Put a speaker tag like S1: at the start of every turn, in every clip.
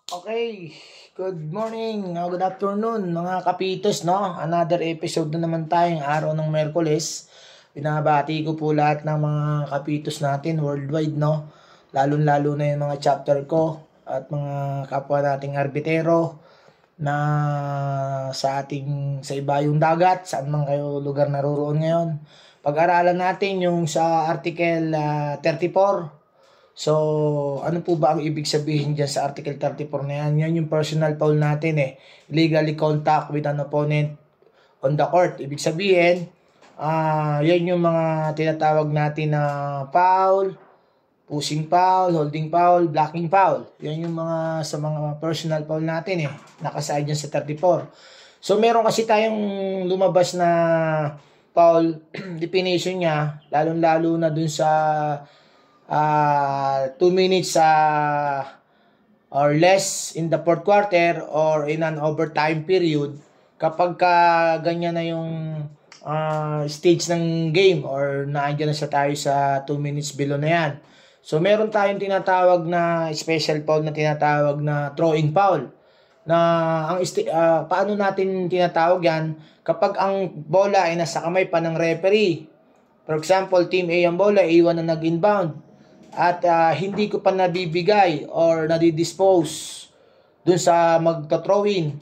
S1: Okay, good morning, good afternoon mga kapitos, no? Another episode na naman tayong araw ng Merkules. Binabati ko po lahat ng mga kapitos natin worldwide, no? Lalo-lalo na yung mga chapter ko at mga kapwa nating arbitero na sa ibayong dagat, saan man kayo lugar naroroon ngayon. Pag-aralan natin yung sa Article 34. So, ano po ba ang ibig sabihin dyan sa Article 34 na yan? Yan yung personal foul natin Legally contact with an opponent on the court. Ibig sabihin, yan yung mga tinatawag natin na foul, pushing foul, holding foul, blocking foul. Yan yung mga sa mga personal foul natin Nakasaad dyan sa 34. So, meron kasi tayong lumabas na foul definition niya, lalong-lalo na dun sa 2 minutes or less in the fourth quarter or in an overtime period kapag ganyan na yung stage ng game or naandyan na tayo sa 2 minutes below na yan. So meron tayong tinatawag na special foul na tinatawag na throwing foul na paano natin tinatawag yan kapag ang bola ay nasa kamay pa ng referee. For example, team A ang bola, A1 na nag-inbound at hindi ko pa nabibigay or nadidispose dun sa magto-throw-in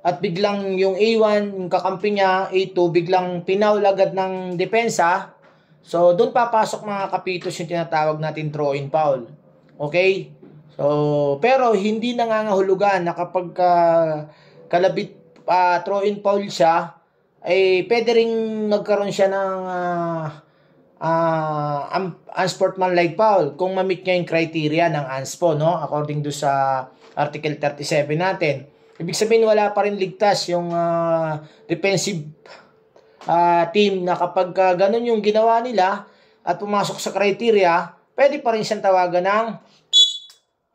S1: at biglang yung A1, yung kakampi niya, A2, biglang pinaul agad ng depensa. So, dun papasok mga kapitos yung tinatawag natin throw-in foul. Okay? So, pero hindi nangangahulugan na kapag kalabit throw-in foul siya, ay pwede ring nagkaroon siya ng unsportsmanlike foul kung ma-meet niya yung criteria ng UNSPO, no? According do sa Article 37 natin. Ibig sabihin wala pa rin ligtas yung defensive team na kapag ganun yung ginawa nila at pumasok sa criteria, pwede pa rin siyang tawagan ng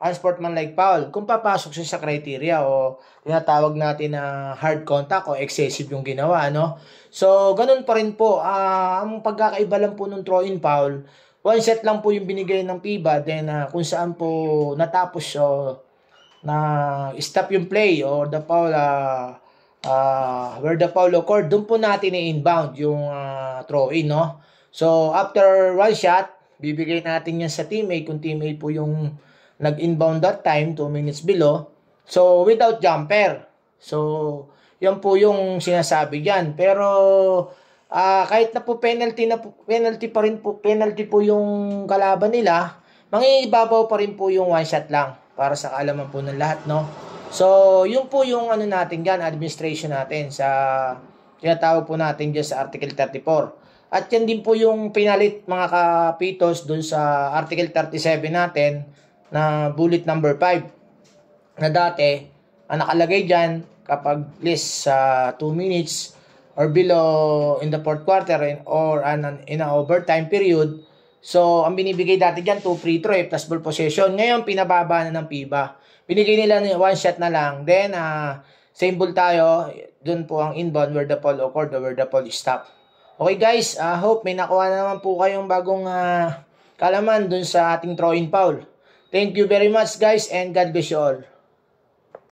S1: unsportsmanlike foul kung papasok siya sa criteria o tinatawag natin na hard contact o excessive yung ginawa, no? So, ganun pa rin po. Ang pagkakaiba lang po ng throw-in foul, one set lang po yung binigay ng FIBA, then kung saan po natapos na stop yung play or the foul where the foul occurred, doon po natin i-inbound yung throw-in, no? So, after one shot, bibigay natin yan sa team A kung team A po yung nag-inbound that time, 2 minutes below. So, without jumper. So, yan po yung sinasabi diyan. Pero, kahit na po penalty po yung kalaban nila, mangibabaw pa rin po yung one shot lang para sa kaalaman po ng lahat, no? So, yun po yung ano natin diyan, administration natin sa tinatawag po natin diyan sa Article 34. At yan din po yung pinalit mga kapitos dun sa Article 37 natin na bullet number 5 na dati ang nakalagay dyan kapag less sa 2 minutes or below in the fourth quarter or in an overtime period. So, ang binibigay dati dyan 2 free throw plus ball possession. Ngayon, pinababa na ng FIBA. Binigay nila one shot na lang. Then, same ball tayo. Doon po ang inbound where the foul occurred or where the foul stopped. Okay guys, hope may nakuha na naman po kayong bagong kalaman dun sa ating throw-in foul. Thank you very much guys and God bless you all.